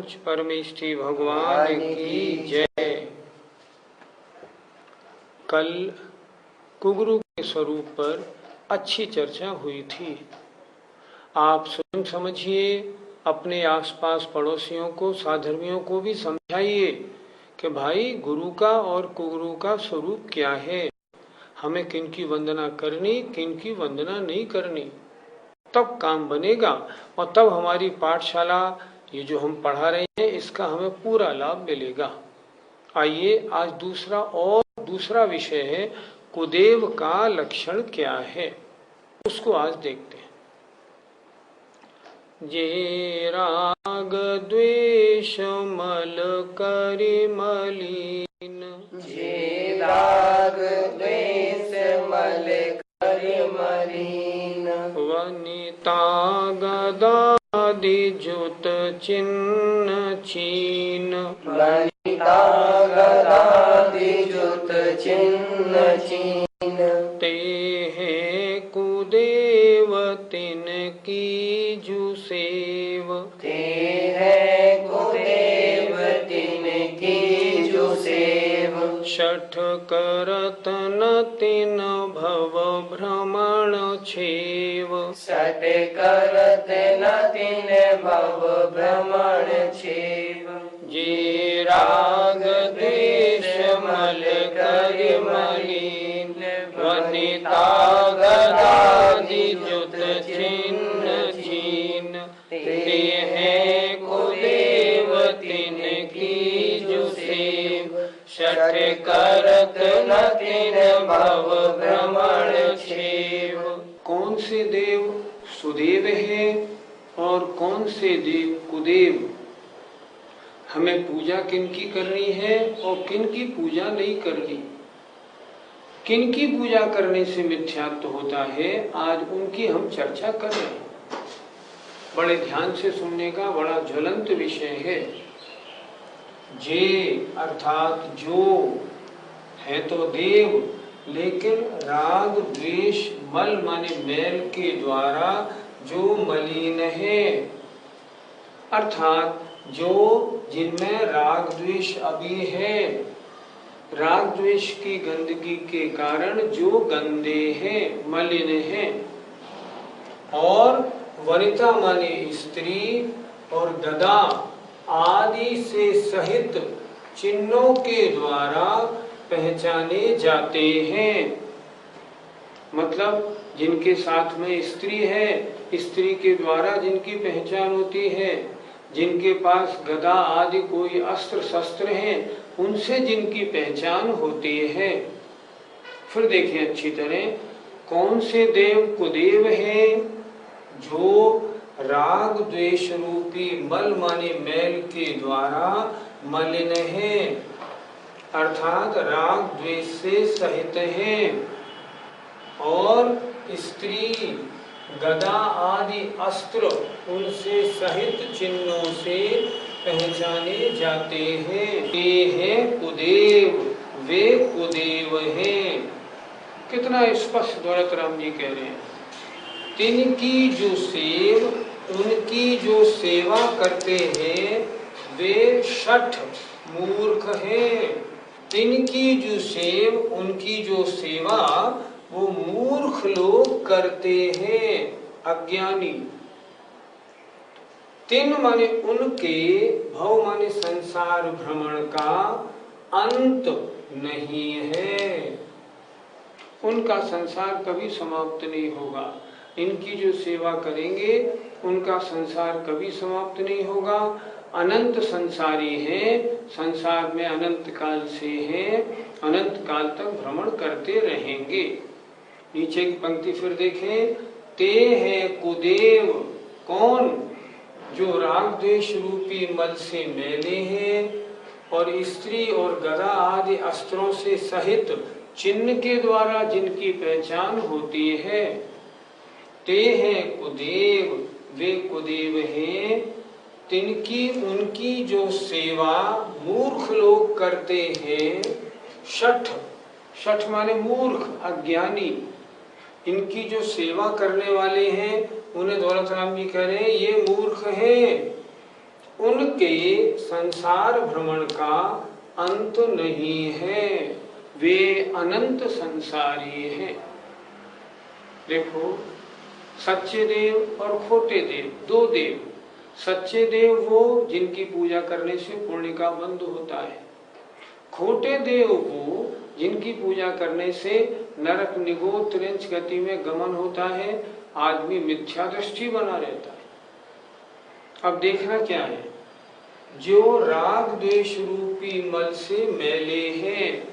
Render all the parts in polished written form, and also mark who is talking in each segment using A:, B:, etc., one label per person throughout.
A: सचमुच परमेष्ठी भगवान की जय। कल कुगुरु के स्वरूप पर अच्छी चर्चा हुई थी। आप स्वयं समझिए, अपने आसपास पड़ोसियों को, साधर्मियों को भी समझाइए कि भाई गुरु का और कुगुरु का स्वरूप क्या है, हमें किनकी वंदना करनी, किनकी वंदना नहीं करनी। तब काम बनेगा और तब हमारी पाठशाला, ये जो हम पढ़ा रहे हैं, इसका हमें पूरा लाभ मिलेगा। आइए, आज दूसरा विषय है, कुदेव का लक्षण क्या है, उसको आज देखते हैं। जे राग द्वेष मल करि मलिन,
B: जे राग द्वेष मल करि मलिन,
A: वनिता गदादि जुत चिन्ह चीन,
B: वनिता गदादि जुत चिन्ह चीन,
A: ते हैं कुदेव तिन की जुसेव,
B: ते हैं कुदेव तिन की जुसेव,
A: शठ करत न तिन भव भ्रमण छेव,
B: सट करत न तिन भव भ्रमण छेव,
A: जे राग द्वेष मल करि मलिन, वनिता गदादि जुत चिन्ह चीन, ते हैं कुदेव तिन की जुसेव, शठ करत न तिन भव भ्रमण छेव। कौन से देव सुदेव है और कौन से देव कुदेव? हमें पूजा किनकी करनी है और किनकी पूजा नहीं करनी, किनकी पूजा करने से मिथ्यात्व होता है, आज उनकी हम चर्चा कर रहे हैं। बड़े ध्यान से सुनने का बड़ा ज्वलंत विषय है। जे अर्थात जो है तो देव, लेकिन राग द्वेष मल माने मैल के द्वारा जो मलिन है, अर्थात जो जिनमें राग द्वेष अभी है, राग द्वेष की गंदगी के कारण जो गंदे हैं, मलिन हैं, और वनिता माने स्त्री और गदा आदि से सहित चिन्हों के द्वारा पहचाने जाते हैं। मतलब जिनके साथ में स्त्री है, स्त्री के द्वारा जिनकी पहचान होती है, जिनके पास गदा आदि कोई अस्त्र शस्त्र हैं, उनसे जिनकी पहचान होती है। फिर देखिए अच्छी तरह, कौन से देव कुदेव हैं? जो राग द्वेष रूपी मल माने मैल के द्वारा मलिन है, अर्थात राग द्वेष से सहित है, और स्त्री गदा आदि अस्त्र उनसे सहित चिन्हों से पहचाने जाते हैं। ये हैं कुदेव, वे कुदेव हैं। कितना स्पष्ट दौलत राम जी कह रहे हैं। तिनकी जो सेव, उनकी जो सेवा करते हैं, वे शठ मूर्ख हैं। तिनकी जो सेव, उनकी जो सेवा वो मूर्ख लोग करते हैं, अज्ञानी। तिन माने उनके, भव माने संसार भ्रमण का अंत नहीं है, उनका संसार कभी समाप्त नहीं होगा। इनकी जो सेवा करेंगे उनका संसार कभी समाप्त नहीं होगा। अनंत संसारी हैं, संसार में अनंत काल से हैं, अनंत काल तक भ्रमण करते रहेंगे। नीचे की पंक्ति फिर देखें, ते हैं कुदेव, कौन? जो राग द्वेष रूपी मल से मैले हैं और स्त्री और गदा आदि अस्त्रों से सहित चिन्ह के द्वारा जिनकी पहचान होती है। ते हैं कुदेव, वे कुदेव हैं। तिनकी उनकी जो सेवा मूर्ख लोग करते हैं, शठ, शठ माने मूर्ख, अज्ञानी। इनकी जो सेवा करने वाले हैं उन्हें दौलत राम जी कह रहे हैं ये मूर्ख हैं। उनके संसार भ्रमण का अंत नहीं है, वे अनंत संसारी हैं। देखो, सच्चे देव और खोटे देव, दो देव। सच्चे देव वो जिनकी पूजा करने से पुण्य का बंध होता है, खोटे देव वो जिनकी पूजा करने से नरक निगो त्रिंच गति में गमन होता है, आदमी मिथ्या दृष्टि बना रहता है। अब देखना क्या है, जो राग द्वेष रूपी मल से मैले हैं,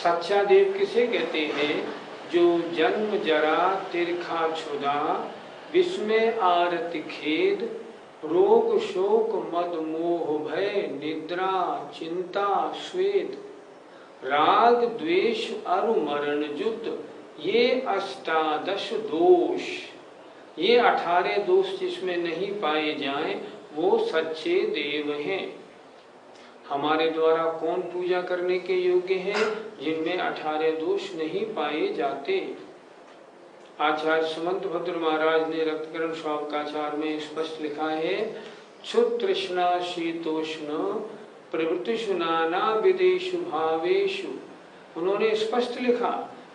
A: सच्चा देव किसे कहते हैं? जो जन्म जरा तिरखा छुदा, विस्मय आरति खेद, रोग शोक मद मोह भय, निद्रा चिंता स्वेद, राग द्वेष अरु मरण जुत, ये अष्टादश दोष, ये 18 दोष जिसमें नहीं पाए जाएं वो सच्चे देव हैं। हमारे द्वारा कौन पूजा करने के योग्य है? जिनमें 18 दोष नहीं पाए जाते। आचार्य सुमंत भद्र महाराज ने रक्तकरण श्वावकाचार में स्पष्ट लिखा है, क्षुत तृष्णा शीतोष्ण प्रवृत्तिषु नाना विदेशु भावेशु। उन्होंने स्पष्ट लिखा,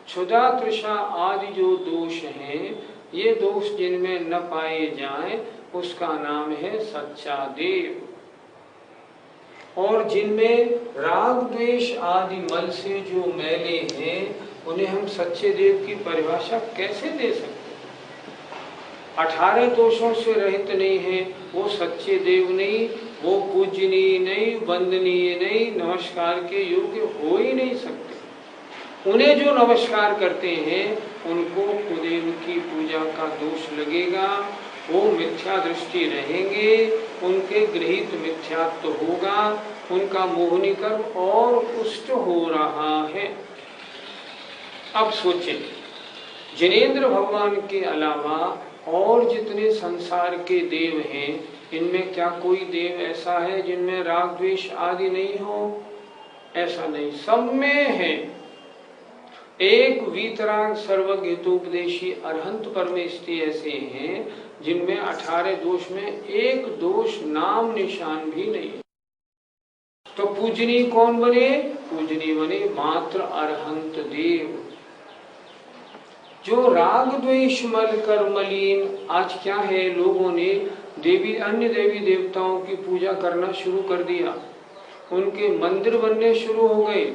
A: क्षुधा तृषा आदि जो दोष हैं, ये दोष जिनमें न पाए जाएं उसका नाम है सच्चा देव। और जिनमें राग द्वेष आदि मल से जो मैले हैं, उन्हें हम सच्चे देव की परिभाषा कैसे दे सकते? 18 दोषों से रहित नहीं है, वो सच्चे देव नहीं, वो पूजनीय नहीं, वंदनीय नहीं, नमस्कार के योग्य हो ही नहीं सकते। उन्हें जो नमस्कार करते हैं उनको कुदेव की पूजा का दोष लगेगा, वो मिथ्या दृष्टि रहेंगे, उनके गृहीत मिथ्यात्व होगा, उनका मोहनी कर्म और पुष्ट हो रहा है। अब सोचें, जिनेंद्र भगवान के अलावा और जितने संसार के देव हैं, इनमें क्या कोई देव ऐसा है जिनमें राग द्वेष आदि नहीं हो? ऐसा नहीं, सब में है। एक वीतराग सर्वज्ञ हितोपदेशी अरहंत परमेष्टि ऐसे हैं जिनमें 18 दोष में एक दोष नाम निशान भी नहीं। तो पूजनीय कौन बने? पूजनीय बने मात्र अरहंत देव। जो राग द्वेष मल कर मलिन, आज क्या है, लोगों ने देवी अन्य देवी देवताओं की पूजा करना शुरू कर दिया, उनके मंदिर बनने शुरू हो गए,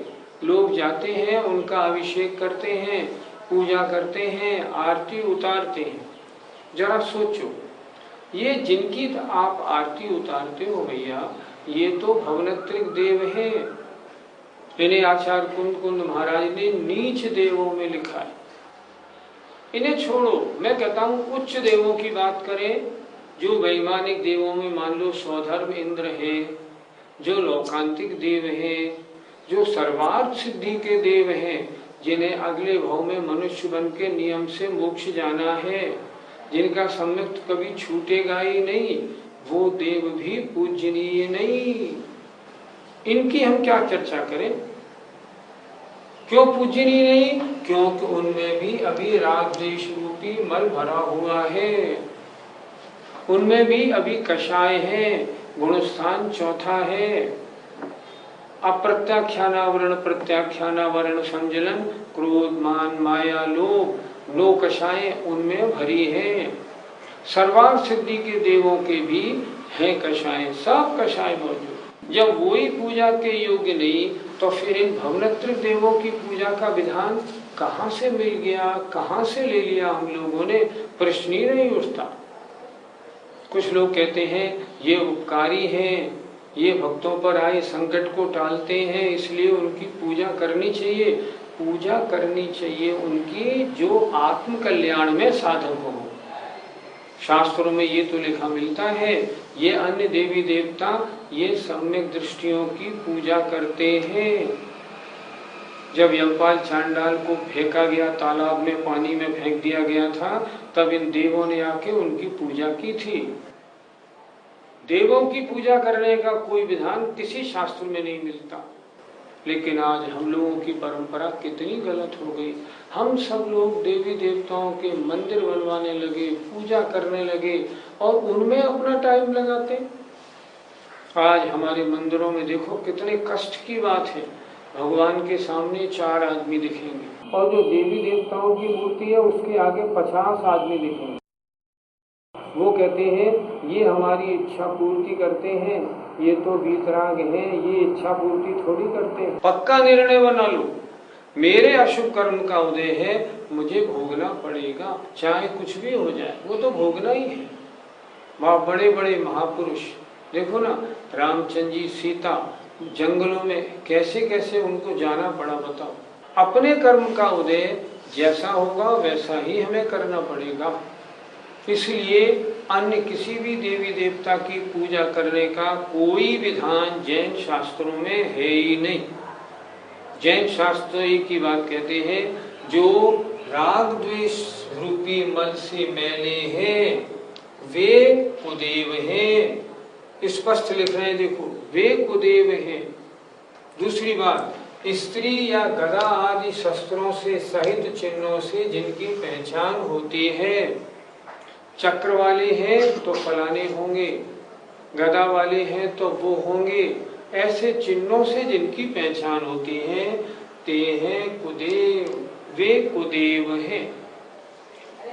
A: लोग जाते हैं, उनका अभिषेक करते हैं, पूजा करते हैं, आरती उतारते हैं। जरा सोचो, ये जिनकी आप आरती उतारते हो भैया, ये तो भवनत्रिक देव हैं। इन्हें आचार्य कुंद कुंद महाराज ने नीच देवों में लिखा है। इन्हें छोड़ो, मैं कहता हूँ उच्च देवों की बात करें। जो वैमानिक देवों में मान लो सौधर्म इंद्र है, जो लौकांतिक देव हैं, जो सर्वार्थ सिद्धि के देव हैं, जिन्हें अगले भाव में मनुष्य बन के नियम से मोक्ष जाना है, जिनका सम्यक कभी छूटेगा ही नहीं, वो देव भी पूजनीय नहीं। इनकी हम क्या चर्चा करें? क्यों पूजनीय नहीं? क्योंकि उनमें भी अभी राग द्वेष रूपी मल भरा हुआ है, उनमें भी अभी कषाय है, गुणस्थान चौथा है, अप्रत्याख्यानावरण प्रत्याख्यानावरण संजलन, क्रोध मान माया लोभ लो कषाय उनमें भरी है। सर्वार्थ सिद्धि के देवों के भी हैं कषाय, सब कषाय मौजूद। जब वही पूजा के योग्य नहीं, तो फिर इन भवनत्रिक देवों की पूजा का विधान कहाँ से मिल गया, कहाँ से ले लिया हम लोगों ने? प्रश्न ही नहीं उठता। कुछ लोग कहते हैं ये उपकारी हैं, ये भक्तों पर आए संकट को टालते हैं, इसलिए उनकी पूजा करनी चाहिए। पूजा करनी चाहिए उनकी जो आत्म कल्याण में साधक हो। शास्त्रों में ये तो लिखा मिलता है, ये अन्य देवी देवता ये सम्यक दृष्टियों की पूजा करते हैं। जब यमपाल चांडाल को फेंका गया, तालाब में पानी में फेंक दिया गया था, तब इन देवों ने आके उनकी पूजा की थी। देवों की पूजा करने का कोई विधान किसी शास्त्र में नहीं मिलता। लेकिन आज हम लोगों की परंपरा कितनी गलत हो गई। हम सब लोग देवी देवताओं के मंदिर बनवाने लगे, पूजा करने लगे और उनमें अपना टाइम लगाते। आज हमारे मंदिरों में देखो कितने कष्ट की बात है, भगवान के सामने 4 आदमी दिखेंगे और जो देवी देवताओं की मूर्ति है उसके आगे 50 आदमी दिखेंगे। वो कहते हैं ये हमारी इच्छा पूर्ति करते हैं, ये तो वीतराग हैं, ये इच्छा पूर्ति थोड़ी करते हैं। पक्का निर्णय बना लो, मेरे अशुभ कर्म का उदय है, मुझे भोगना पड़ेगा, चाहे कुछ भी हो जाए, वो तो भोगना ही है। वहाँ बड़े बड़े महापुरुष देखो ना, रामचंद्र जी, सीता जंगलों में कैसे कैसे उनको जाना पड़ा, बताओ। अपने कर्म का उदय जैसा होगा वैसा ही हमें करना पड़ेगा। इसलिए अन्य किसी भी देवी देवता की पूजा करने का कोई विधान जैन शास्त्रों में है ही नहीं। जैन शास्त्र एक ही बात कहते हैं, जो राग द्वेष रूपी मल से मैले हैं वे कुदेव हैं। स्पष्ट लिख रहे हैं, देखो, वे कुदेव हैं। दूसरी बात, स्त्री या गदा आदि शस्त्रों से सहित चिन्हों से जिनकी पहचान होती है, चक्र वाले हैं तो फलाने होंगे, गदा वाले हैं तो वो होंगे, ऐसे चिन्हों से जिनकी पहचान होती है ते हैं कुदेव, वे कुदेव हैं।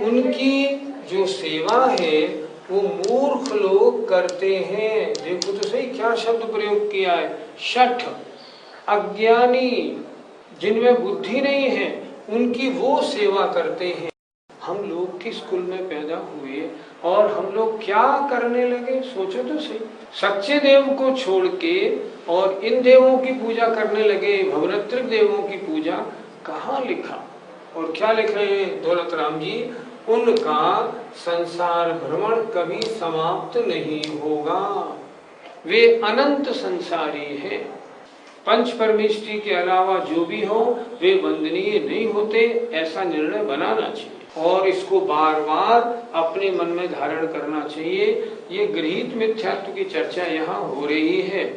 A: उनकी जो सेवा है वो मूर्ख लोग करते हैं। देखो तो सही क्या शब्द प्रयोग किया है, शठ, अज्ञानी, जिनमें बुद्धि नहीं है, उनकी वो सेवा करते हैं। हम लोग किस कुल में पैदा हुए और हम लोग क्या करने लगे, सोचो तो सही। सच्चे देव को छोड़ के और इन देवों की पूजा करने लगे, भवनत्रिक देवों की पूजा। कहाँ लिखा और क्या लिख रहे हैं दौलत राम जी, उनका संसार भ्रमण कभी समाप्त नहीं होगा, वे अनंत संसारी हैं। पंच परमेष्टि के अलावा जो भी हो वे वंदनीय नहीं होते, ऐसा निर्णय बनाना चाहिए और इसको बार बार अपने मन में धारण करना चाहिए। ये गृहीत मिथ्यात्व की चर्चा यहाँ हो रही है,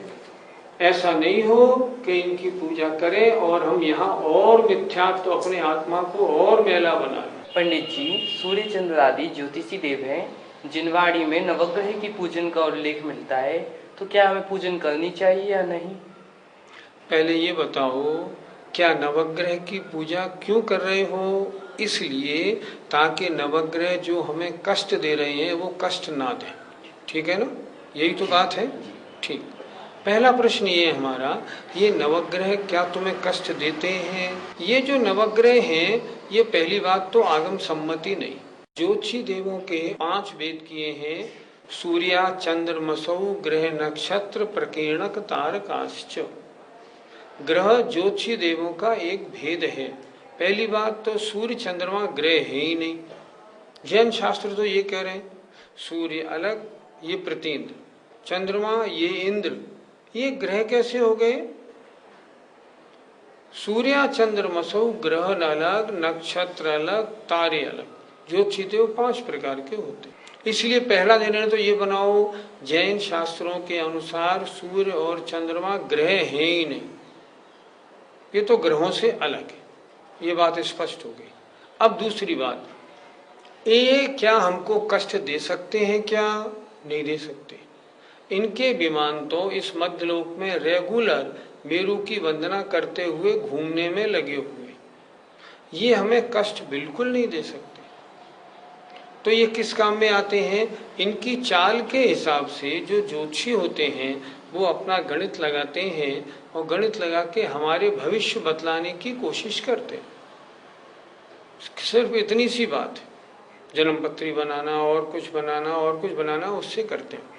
A: ऐसा नहीं हो कि इनकी पूजा करें और हम यहाँ और मिथ्यात्व अपने आत्मा को और मैला बनाएं।
B: पंडित जी, सूर्य चंद्र आदि ज्योतिषी देव हैं, जिनवाड़ी में नवग्रह की पूजन का उल्लेख मिलता है, तो क्या हमें पूजन करनी चाहिए या नहीं?
A: पहले ये बताओ, क्या नवग्रह की पूजा क्यों कर रहे हो? इसलिए ताकि नवग्रह जो हमें कष्ट दे रहे हैं वो कष्ट ना दें, ठीक है ना? यही तो बात है, ठीक। पहला प्रश्न ये हमारा, ये नवग्रह क्या तुम्हें कष्ट देते हैं? ये जो नवग्रह हैं, ये पहली बात तो आगम सम्मति नहीं। ज्योतिषी देवों के 5 वेद किए हैं, सूर्या चंद्रमसौ ग्रह नक्षत्र प्रकीर्णक तारकाश्च। ग्रह ज्योतिषी देवों का एक भेद है। पहली बात तो सूर्य चंद्रमा ग्रह है ही नहीं। जैन शास्त्र तो ये कह रहे हैं सूर्य अलग, ये प्रतीन्द्र, चंद्रमा ये इंद्र, ये ग्रह कैसे हो गए? सूर्या चंद्रमसौ ग्रह अलग, नक्षत्र अलग, तारे अलग। ज्योतिषी देव 5 प्रकार के होते हैं। इसलिए पहला निर्णय तो ये बनाओ, जैन शास्त्रों के अनुसार सूर्य और चंद्रमा ग्रह है ही नहीं, ये तो ग्रहों से अलग है। ये बात स्पष्ट हो गई। अब दूसरी बात, ये क्या हमको कष्ट दे सकते हैं? क्या नहीं दे सकते। इनके विमान तो इस मध्यलोक में रेगुलर मेरू की वंदना करते हुए घूमने में लगे हुए, ये हमें कष्ट बिल्कुल नहीं दे सकते। तो ये किस काम में आते हैं? इनकी चाल के हिसाब से जो ज्योतिषी होते हैं वो अपना गणित लगाते हैं और गणित लगा के हमारे भविष्य बतलाने की कोशिश करते हैं। सिर्फ इतनी सी बात है, जन्मपत्री बनाना और कुछ बनाना और कुछ बनाना, उससे करते हैं।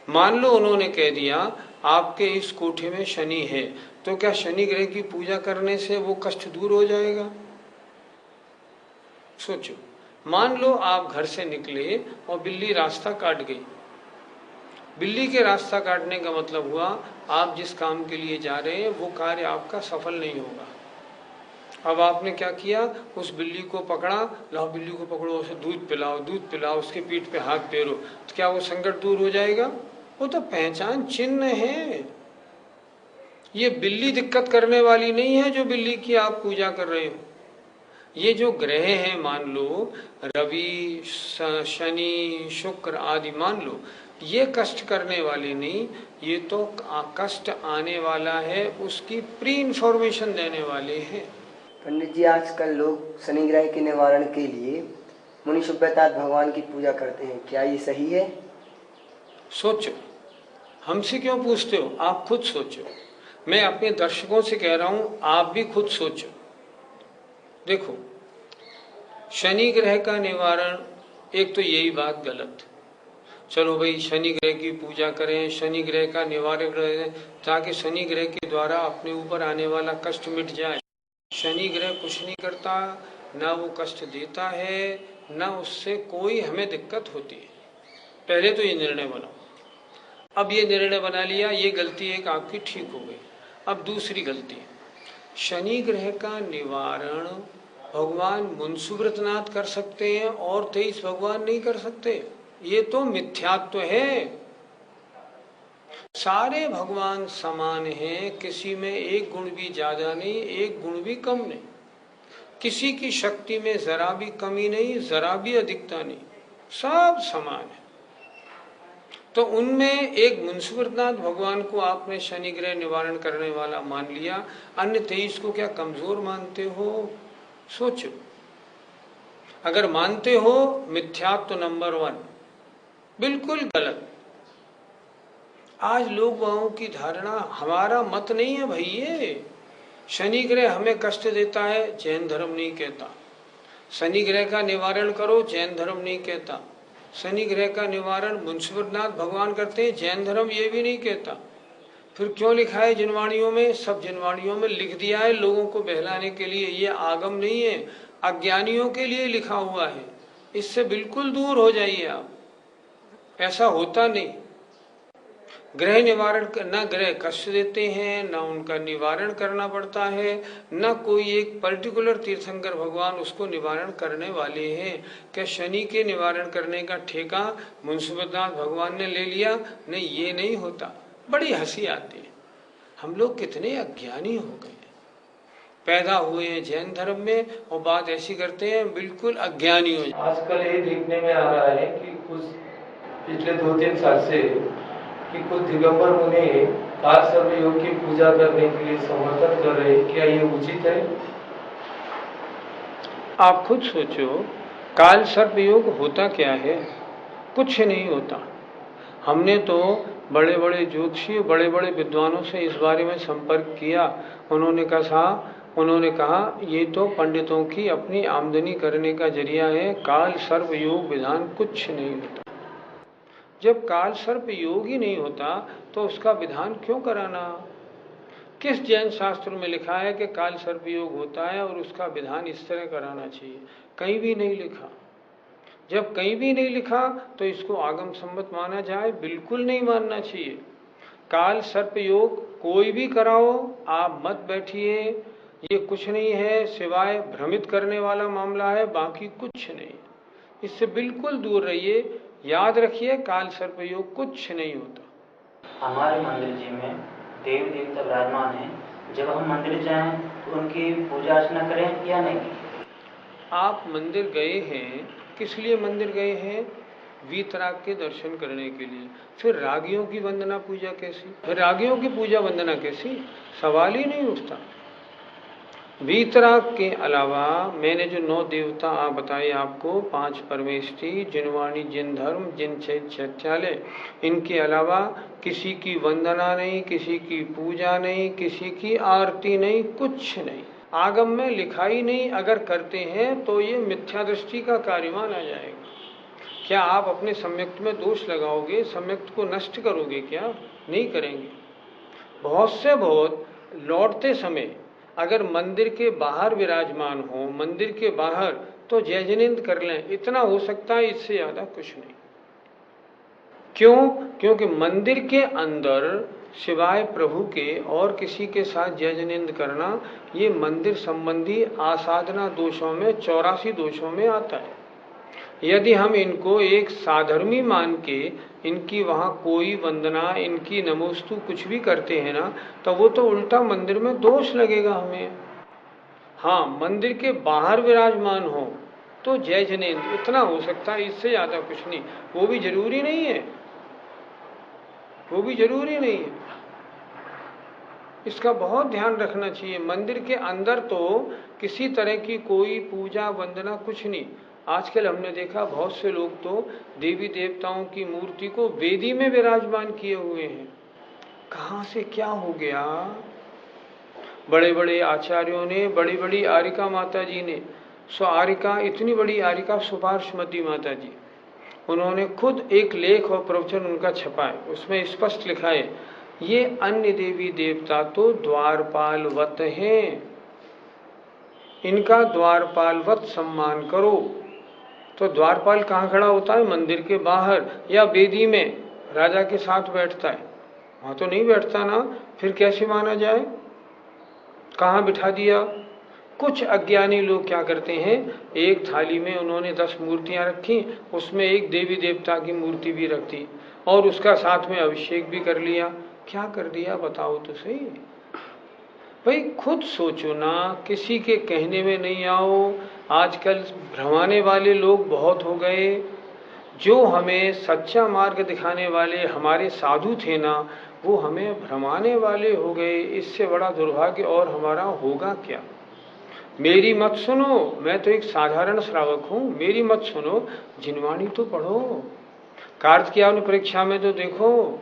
A: मान लो उन्होंने कह दिया आपके इस कोठे में शनि है, तो क्या शनि ग्रह की पूजा करने से वो कष्ट दूर हो जाएगा? सोचो, मान लो आप घर से निकले और बिल्ली रास्ता काट गई। बिल्ली के रास्ता काटने का मतलब हुआ आप जिस काम के लिए जा रहे हैं वो कार्य आपका सफल नहीं होगा। अब आपने क्या किया, उस बिल्ली को पकड़ा, लाओ बिल्ली को पकड़ो, उसे दूध पिलाओ, उसके पीठ पे हाथ फेरो, तो क्या वो संकट दूर हो जाएगा? वो तो पहचान चिन्ह है। ये बिल्ली दिक्कत करने वाली नहीं है जो बिल्ली की आप पूजा कर रहे हो। ये जो ग्रह हैं, मान लो रवि, शनि, शुक्र आदि, मान लो ये कष्ट करने वाले नहीं, ये तो कष्ट आने वाला है उसकी प्री इंफॉर्मेशन देने वाले हैं।
C: पंडित जी, आजकल लोग शनि ग्रह के निवारण के लिए मुनि सुब्बतात भगवान की पूजा करते हैं, क्या ये सही है?
A: सोचो, हमसे क्यों पूछते हो, आप खुद सोचो। मैं अपने दर्शकों से कह रहा हूं, आप भी खुद सोचो। देखो, शनि ग्रह का निवारण, एक तो यही बात गलत, चलो भाई शनि ग्रह की पूजा करें, शनि ग्रह का निवारण करें ताकि शनि ग्रह के द्वारा अपने ऊपर आने वाला कष्ट मिट जाए। शनि ग्रह कुछ नहीं करता, ना वो कष्ट देता है, ना उससे कोई हमें दिक्कत होती है। पहले तो ये निर्णय बनाओ। अब ये निर्णय बना लिया, ये गलती एक आपकी ठीक हो गई। अब दूसरी गलती, शनि ग्रह का निवारण भगवान मुंसुव्रतनाथ कर सकते हैं और 23 भगवान नहीं कर सकते, ये तो मिथ्यात्व है। सारे भगवान समान हैं, किसी में एक गुण भी ज्यादा नहीं, एक गुण भी कम नहीं, किसी की शक्ति में जरा भी कमी नहीं, जरा भी अधिकता नहीं, सब समान है। तो उनमें एक मुंसुव्रतनाथ भगवान को आपने शनि ग्रह निवारण करने वाला मान लिया, अन्य 23 को क्या कमजोर मानते हो? सोचो, अगर मानते हो मिथ्यात्व नंबर 1, बिल्कुल गलत। आज लोगों की धारणा, हमारा मत नहीं है भाई ये। शनि ग्रह हमें कष्ट देता है, जैन धर्म नहीं कहता। शनि ग्रह का निवारण करो, जैन धर्म नहीं कहता। शनि ग्रह का निवारण मुंसुव्रतनाथ भगवान करते हैं, जैन धर्म ये भी नहीं कहता। फिर क्यों लिखा है जिनवाणियों में? सब जिनवाणियों में लिख दिया है लोगों को बहलाने के लिए, ये आगम नहीं है, अज्ञानियों के लिए लिखा हुआ है। इससे बिल्कुल दूर हो जाइए आप, ऐसा होता नहीं। ग्रह निवारण, न ग्रह कष्ट देते हैं, न उनका निवारण करना पड़ता है, न कोई एक पर्टिकुलर तीर्थंकर भगवान उसको निवारण करने वाले हैं। क्या शनि के निवारण करने का ठेका मुंसुव्रतनाथ भगवान ने ले लिया? नहीं, ये नहीं होता। बड़ी हंसी आती है, हम लोग कितने अज्ञानी हो गए। पैदा हुए हैं जैन धर्म में और बात ऐसी करते हैं, बिल्कुल अज्ञानी हो जाए।
D: आजकल ये देखने में आ रहा है कि कुछ पिछले 2-3 साल से कि कुछ दिगंबर मुनि काल सर्प योग की पूजा करने के लिए समर्थन कर रहे हैं, क्या ये उचित है?
A: आप खुद सोचो, काल सर्प योग होता क्या है? कुछ नहीं होता। हमने तो बड़े बड़े ज्योतिषी, बड़े बड़े विद्वानों से इस बारे में संपर्क किया। उन्होंने कहा ये तो पंडितों की अपनी आमदनी करने का जरिया है, काल सर्प योग विधान कुछ नहीं होता। जब काल सर्प योग ही नहीं होता तो उसका विधान क्यों कराना? किस जैन शास्त्र में लिखा है कि काल सर्प योग होता है और उसका विधान इस तरह कराना चाहिए? कहीं भी नहीं लिखा। जब कहीं भी नहीं लिखा तो इसको आगम सम्मत माना जाए? बिल्कुल नहीं मानना चाहिए। काल सर्प योग कोई भी कराओ, आप मत बैठिए, ये कुछ नहीं है सिवाय भ्रमित करने वाला मामला है, बाकी कुछ नहीं। इससे बिल्कुल दूर रहिए। याद रखिए, काल सर्प योग कुछ नहीं होता।
E: हमारे मंदिर जी में देवी देवता विराजमान हैं, जब हम मंदिर जाएं तो उनकी पूजा अर्चना करें या नहीं?
A: आप मंदिर गए हैं, किस लिए मंदिर गए हैं? वीतराग के दर्शन करने के लिए। फिर रागियों की वंदना पूजा कैसी? फिर रागियों की पूजा वंदना कैसी? सवाल ही नहीं उठता। वीतराग के अलावा मैंने जो 9 देवता आप बताए आपको, 5 परमेष्ठी, जिनवाणी, जिन धर्म, जिन चैत्यालय, इनके अलावा किसी की वंदना नहीं, किसी की पूजा नहीं, किसी की आरती नहीं, कुछ नहीं। आगम में लिखा ही नहीं। अगर करते हैं तो ये मिथ्या दृष्टि का कार्य माना जाएगा। क्या आप अपने सम्यक्त में दोष लगाओगे? सम्यक्त को नष्ट करोगे क्या? नहीं करेंगे। बहुत से बहुत लौटते समय अगर मंदिर के बाहर विराजमान हो, मंदिर के बाहर, तो जय जिनेंद्र कर लें, इतना हो सकता है, इससे ज्यादा कुछ नहीं। क्यों? क्योंकि मंदिर के अंदर सिवाय प्रभु के और किसी के साथ जय जिनेंद्र करना, ये मंदिर संबंधी आसाधना दोषों में, 84 दोषों में आता है। यदि हम इनको एक साधर्मी मान के इनकी वहाँ कोई वंदना, इनकी नमोस्तु कुछ भी करते हैं ना, तो वो तो उल्टा मंदिर में दोष लगेगा हमें। हाँ, मंदिर के बाहर विराजमान हो तो जय जिनेंद्र इतना हो सकता है, इससे ज्यादा कुछ नहीं। वो भी जरूरी नहीं है, वो भी जरूरी नहीं है। इसका बहुत ध्यान रखना चाहिए। मंदिर के अंदर तो किसी तरह की कोई पूजा वंदना कुछ नहीं। आजकल हमने देखा बहुत से लोग तो देवी देवताओं की मूर्ति को वेदी में विराजमान किए हुए हैं। कहाँ से क्या हो गया? बड़े बड़े आचार्यों ने, बड़ी बड़ी आरिका माता जी ने, आरिका, इतनी बड़ी आरिका सुपार्श्वमती माता जी, उन्होंने खुद एक लेख और प्रवचन उनका छपा है। उसमें स्पष्ट लिखा है, ये अन्य देवी देवता तो द्वारपालवत हैं, इनका द्वारपालवत सम्मान करो। तो द्वारपाल कहाँ खड़ा होता है? मंदिर के बाहर या वेदी में राजा के साथ बैठता है। वहां तो नहीं बैठता ना, फिर कैसे माना जाए? कहाँ बिठा दिया? कुछ अज्ञानी लोग क्या करते हैं, एक थाली में उन्होंने 10 मूर्तियां रखी, उसमें एक देवी देवता की मूर्ति भी रख दी और उसका साथ में अभिषेक भी कर लिया। क्या कर दिया बताओ तो सही। भाई खुद सोचो ना, किसी के कहने में नहीं आओ। आजकल भ्रमाने वाले लोग बहुत हो गए। जो हमें सच्चा मार्ग दिखाने वाले हमारे साधु थे ना, वो हमें भ्रमाने वाले हो गए। इससे बड़ा दुर्भाग्य और हमारा होगा क्या? मेरी मत सुनो, मैं तो एक साधारण श्रावक हूँ, मेरी मत सुनो, जिनवाणी तो पढ़ो। कार्तिकेय परीक्षा में तो देखो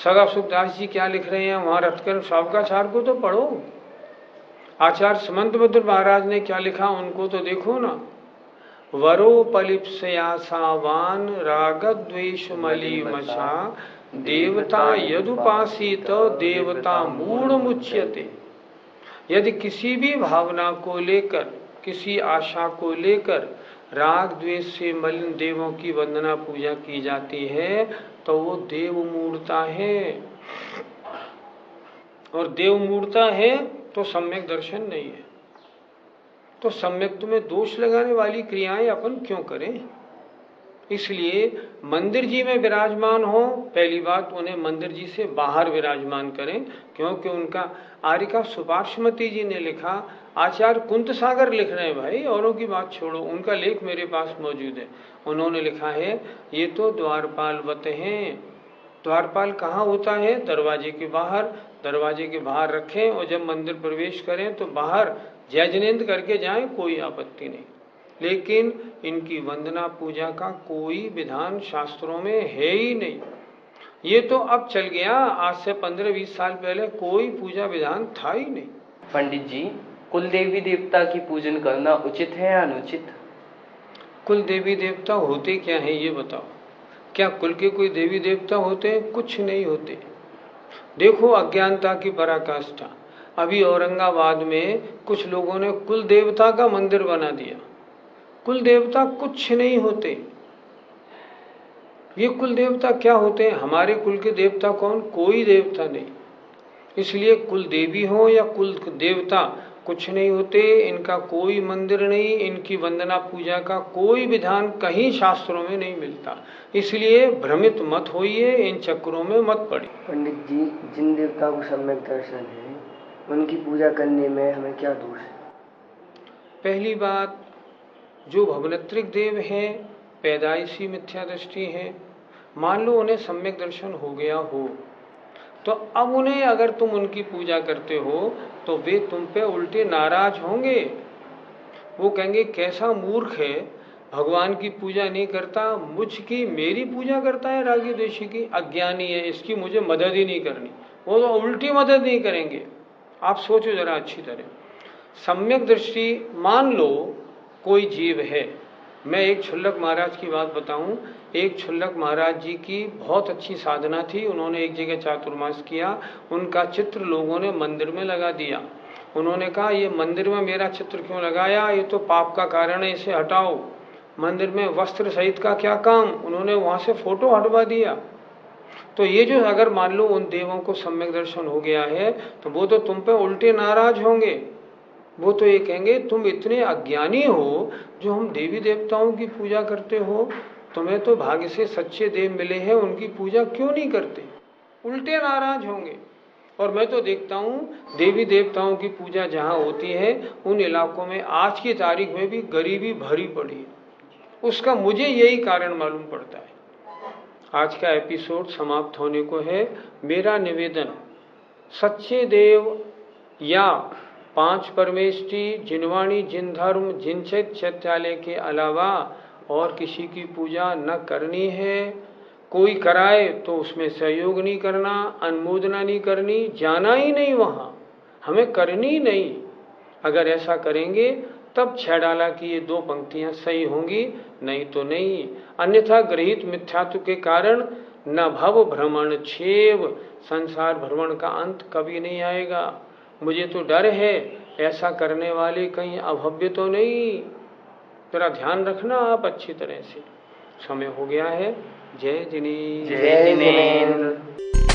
A: सदा सुखदास जी क्या लिख रहे हैं, वहां रत्नकर शावकाचार्य को तो पढ़ो। आचार्य समंतभद्र महाराज ने क्या लिखा उनको तो देखो ना। वरोपलिप्सयासावान रागद्वेष मलीमसा देवता यदुपासित देवता मूढ़ मुच्यते। यदि किसी भी भावना को लेकर, किसी आशा को लेकर राग द्वेष से मलिन देवों की वंदना पूजा की जाती है तो वो देव मूढ़ता है, और देव मूढ़ता है तो सम्यक दर्शन नहीं है। तो सम्यक में दोष लगाने वाली क्रियाएं अपन क्यों करें? इसलिए मंदिर जी में विराजमान हो, पहली बात उन्हें मंदिर जी से बाहर विराजमान करें, क्योंकि उनका आरिका सुपार्श्वमती जी ने लिखा, आचार्य कुंत सागर लिख रहे हैं भाई, औरों की बात छोड़ो, उनका लेख मेरे पास मौजूद है। उन्होंने लिखा है, ये तो द्वारपालवत हैं। द्वारपाल कहाँ होता है? दरवाजे के बाहर। दरवाजे के बाहर रखें और जब मंदिर प्रवेश करें तो बाहर जय जिनेंद्र करके जाएं, कोई आपत्ति नहीं। लेकिन इनकी वंदना पूजा का कोई विधान शास्त्रों में है ही नहीं। ये तो अब चल गया, आज से 15-20 साल पहले कोई पूजा विधान था ही नहीं।
B: पंडित जी, कुल देवी देवता की पूजन करना उचित है या अनुचित?
A: कुल देवी देवता होते क्या हैं ये बताओ? क्या कुल के कोई देवी देवता होते हैं? कुछ नहीं होते। देखो अज्ञानता की पराकाष्ठा। अभी औरंगाबाद में कुछ लोगों ने कुल देवता का मंदिर बना दिया। कुल देवता कुछ नहीं होते। ये कुल देवता क्या होते हैं? हमारे कुल के देवता कौन? कोई देवता नहीं। इसलिए कुल देवी हो या कुल देवता कुछ नहीं होते। इनका कोई मंदिर नहीं, इनकी वंदना पूजा का कोई विधान कहीं शास्त्रों में नहीं मिलता। इसलिए भ्रमित मत होइए, इन चक्रों में मत पड़िए।
C: पंडित जी, जिन देवता को सम्यक दर्शन है उनकी पूजा करने में हमें क्या दोष है?
A: पहली बात, जो भवनत्रिक देव हैं, पैदाइशी मिथ्या दृष्टि है। मान लो उन्हें सम्यक दर्शन हो गया हो, तो अब उन्हें अगर तुम उनकी पूजा करते हो तो वे तुम पे उल्टे नाराज होंगे। वो कहेंगे कैसा मूर्ख है, भगवान की पूजा नहीं करता, मुझकी मेरी पूजा करता है, रागी द्वेषी की, अज्ञानी है, इसकी मुझे मदद ही नहीं करनी। वो तो उल्टी मदद नहीं करेंगे। आप सोचो जरा अच्छी तरह। सम्यक दृष्टि, मान लो कोई जीव है। मैं एक छुल्लक महाराज की बात बताऊं। एक छुल्लक महाराज जी की बहुत अच्छी साधना थी। उन्होंने एक जगह चातुर्मास किया, उनका चित्र लोगों ने मंदिर में लगा दिया। उन्होंने कहा ये मंदिर में मेरा चित्र क्यों लगाया, ये तो पाप का कारण है, इसे हटाओ। मंदिर में वस्त्र सहित का क्या काम, उन्होंने वहां से फोटो हटवा दिया। तो ये जो अगर मान लो उन देवों को सम्यक दर्शन हो गया है तो वो तो तुम पे उल्टे नाराज होंगे। वो तो ये कहेंगे तुम इतने अज्ञानी हो, जो हम देवी देवताओं की पूजा करते हो, तुम्हें तो भाग्य से सच्चे देव मिले हैं, उनकी पूजा क्यों नहीं करते? उल्टे नाराज होंगे। और मैं तो देखता हूँ देवी देवताओं की पूजा जहाँ होती है उन इलाकों में आज की तारीख में भी गरीबी भरी पड़ी है। उसका मुझे यही कारण मालूम पड़ता है। आज का एपिसोड समाप्त होने को है। मेरा निवेदन, सच्चे देव या 5 परमेष्टि, जिनवाणी, जिन धर्म, जिनचित चैत्यालय के अलावा और किसी की पूजा न करनी है। कोई कराए तो उसमें सहयोग नहीं करना, अनुमोदना नहीं करनी, जाना ही नहीं वहाँ, हमें करनी नहीं। अगर ऐसा करेंगे तब छैडाला की ये 2 पंक्तियां सही होंगी, नहीं तो नहीं। अन्यथा गृहीत मिथ्यात्व के कारण न भव भ्रमण छेव, संसार भ्रमण का अंत कभी नहीं आएगा। मुझे तो डर है ऐसा करने वाले कहीं अभव्य तो नहीं। जरा ध्यान रखना आप अच्छी तरह से। समय हो गया है। जय जिनेन्द्र।
B: जय जिनेन्द्र।